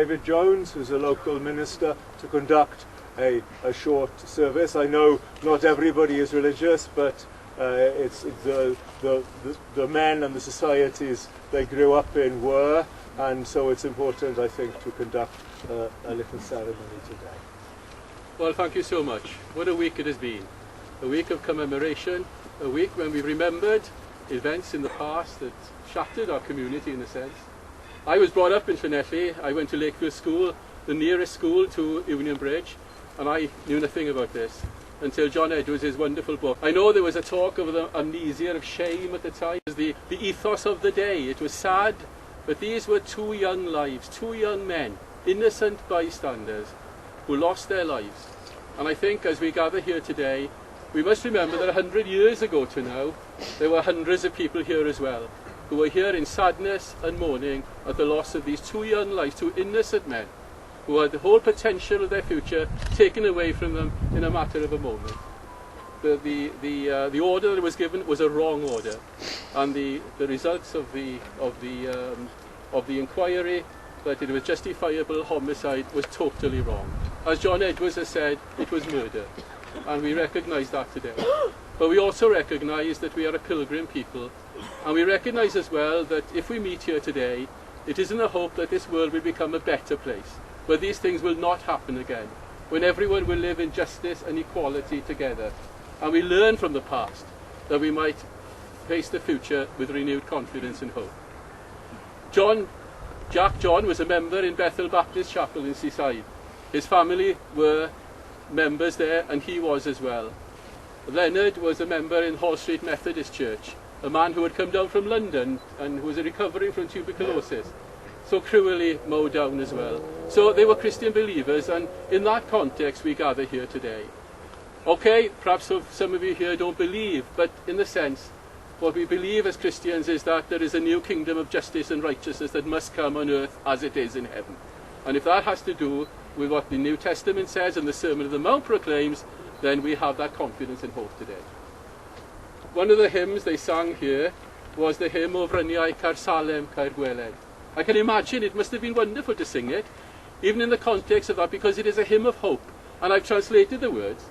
David Jones, who's a local minister, to conduct a short service. I know not everybody is religious, but it's the men and the societies they grew up in were, and so it's important, I think, to conduct a little ceremony today. Well, thank you so much. What a week it has been. A week of commemoration, a week when we remembered events in the past that shattered our community in a sense. I was brought up in Llanelli. I went to Lakeville School, the nearest school to Union Bridge, and I knew nothing about this until John Edwards' wonderful book. I know there was a talk of the amnesia, of shame at the time. It was the ethos of the day. It was sad, but these were two young lives, two young men, innocent bystanders, who lost their lives. And I think as we gather here today, we must remember that 100 years ago to now, there were hundreds of people here as well, who were here in sadness and mourning at the loss of these two young lives, two innocent men, who had the whole potential of their future taken away from them in a matter of a moment. The order that was given was a wrong order, and the results of the inquiry that it was justifiable homicide was totally wrong. As John Edwards has said, it was murder, and we recognise that today. But we also recognise that we are a pilgrim people, and we recognise as well that if we meet here today, it is in the hope that this world will become a better place, where these things will not happen again, when everyone will live in justice and equality together, and we learn from the past that we might face the future with renewed confidence and hope. Jack John was a member in Bethel Baptist Chapel in Seaside. His family were members there, and he was as well. Leonard was a member in Hall Street Methodist Church, a man who had come down from London and who was recovering from tuberculosis, so cruelly mowed down as well. So they were Christian believers, and in that context we gather here today. Okay, perhaps some of you here don't believe, but in a sense, what we believe as Christians is that there is a new kingdom of justice and righteousness that must come on earth as it is in heaven. And if that has to do with what the New Testament says and the Sermon of the Mount proclaims, then we have that confidence and hope today. One of the hymns they sang here was the hymn O Fryniau Caer Salem Caer Gweled. I can imagine it must have been wonderful to sing it, even in the context of that, because it is a hymn of hope. And I've translated the words,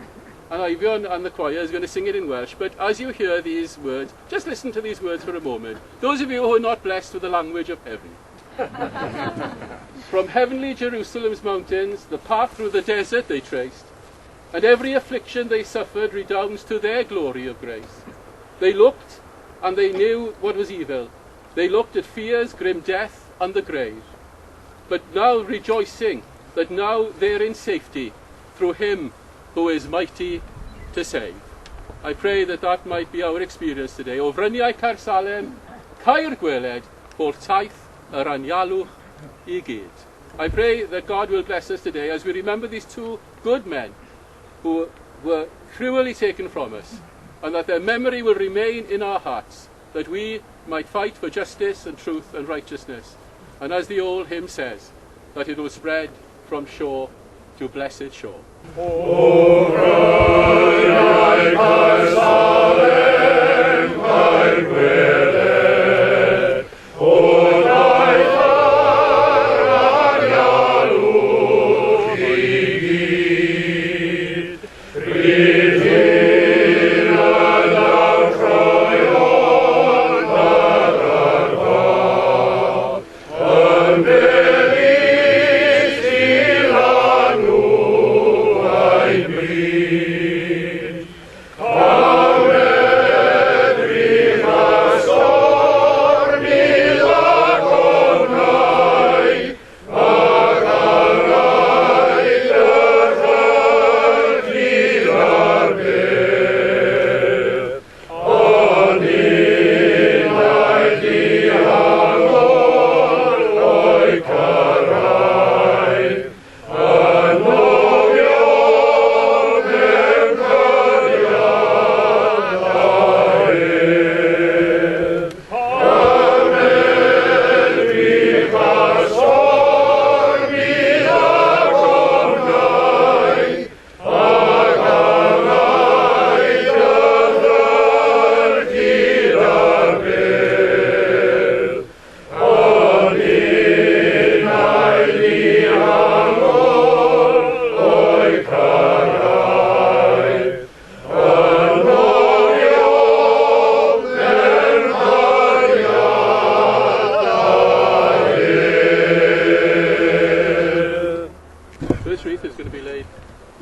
and Ivion and the choir is going to sing it in Welsh. But as you hear these words, just listen to these words for a moment. Those of you who are not blessed with the language of heaven. From heavenly Jerusalem's mountains, the path through the desert they traced, and every affliction they suffered redounds to their glory of grace. They looked, and they knew what was evil. They looked at fear's grim death and the grave. But now rejoicing that now they're in safety through him who is mighty to save. I pray that that might be our experience today. O Fryniau Caer Salem, Caer Gweled, o'r taith yr anialwch I gyd. I pray that God will bless us today as we remember these two good men who were cruelly taken from us, and that their memory will remain in our hearts, that we might fight for justice and truth and righteousness. And as the old hymn says, that it will spread from shore to blessed shore. O Fryniau Caer Salem, Caer Gweled, o'r taith yr anialwch I gyd. Rydyn a daw troion ar arfa, yn belis I lanw a'i bryd.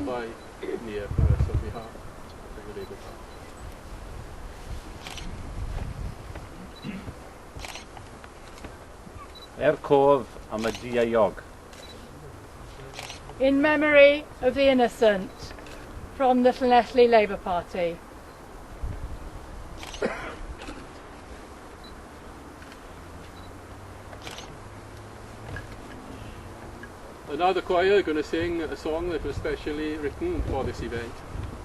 by Nia for us on behalf of the Labour Party. Cof am y diaiog. In memory of the innocent, from the Llanelli Labour Party. And now the choir are going to sing a song that was specially written for this event.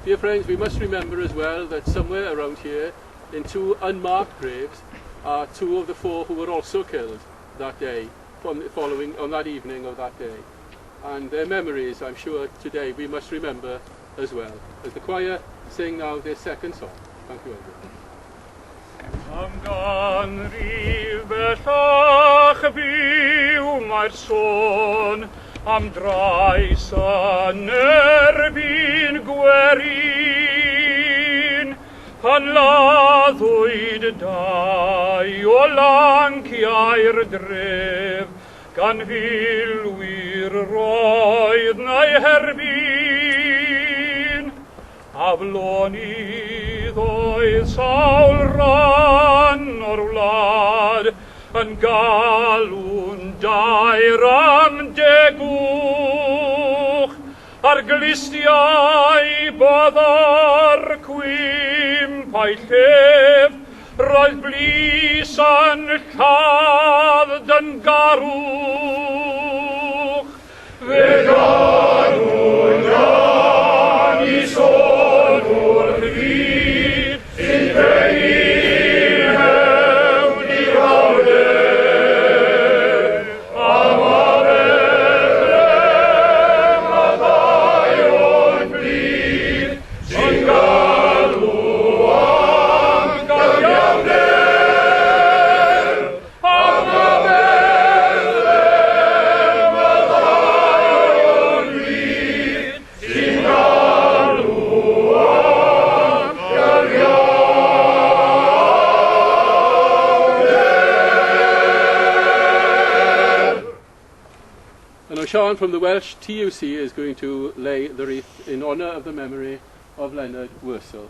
Dear friends, we must remember as well that somewhere around here, in two unmarked graves, are two of the four who were also killed that day, following on that evening of that day. And their memories, I'm sure, today we must remember as well. As the choir sing now their second song. Thank you, everyone. Am ganrif bellach byw mae'r sôn am drais yn erbyn gwerin pan laddwyd dau o lanciau'r dref gan filwyr roedd neu herbyn aflonydd oedd sawl ran o'r wlad yn galw'n dair am degwch ar glistiau boddor cwymp a'i llef roedd blis yn lladd yn garwch fe garw'n gan i sôn o'r ffyd sy'n dweud mewn i rawlen am a Bethlem a ddau o'n blid sy'n galw am gafiawner am a Bethlem a ddau o'n blid sy'n galw am gafiawner. And now Sean from the Welsh TUC is going to lay the wreath in honour of the memory of Leonard Worsell.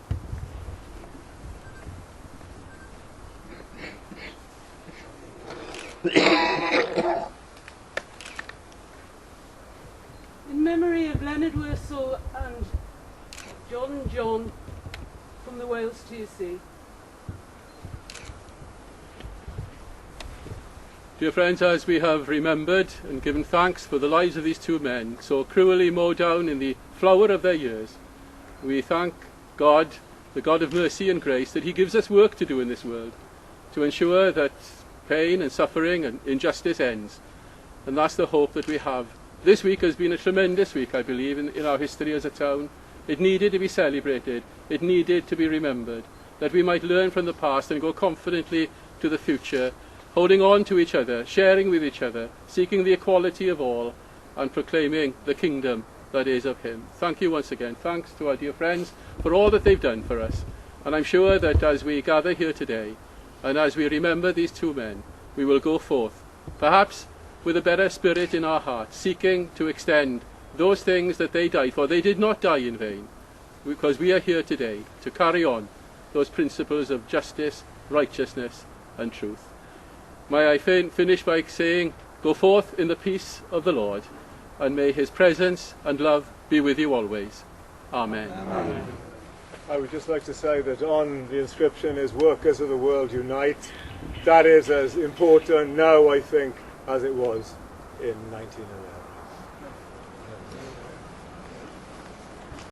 In memory of Leonard Worsell and John from the Wales TUC. Dear friends, as we have remembered and given thanks for the lives of these two men, so cruelly mowed down in the flower of their years, we thank God, the God of mercy and grace, that he gives us work to do in this world, to ensure that pain and suffering and injustice ends. And that's the hope that we have. This week has been a tremendous week, I believe, in our history as a town. It needed to be celebrated. It needed to be remembered, that we might learn from the past and go confidently to the future, holding on to each other, sharing with each other, seeking the equality of all, and proclaiming the kingdom that is of him. Thank you once again. Thanks to our dear friends for all that they've done for us. And I'm sure that as we gather here today, and as we remember these two men, we will go forth, perhaps with a better spirit in our hearts, seeking to extend those things that they died for. They did not die in vain, because we are here today to carry on those principles of justice, righteousness, and truth. May I finish by saying, go forth in the peace of the Lord, and may his presence and love be with you always. Amen. Amen. I would just like to say that on the inscription is "Workers of the World Unite." That is as important now, I think, as it was in 1911.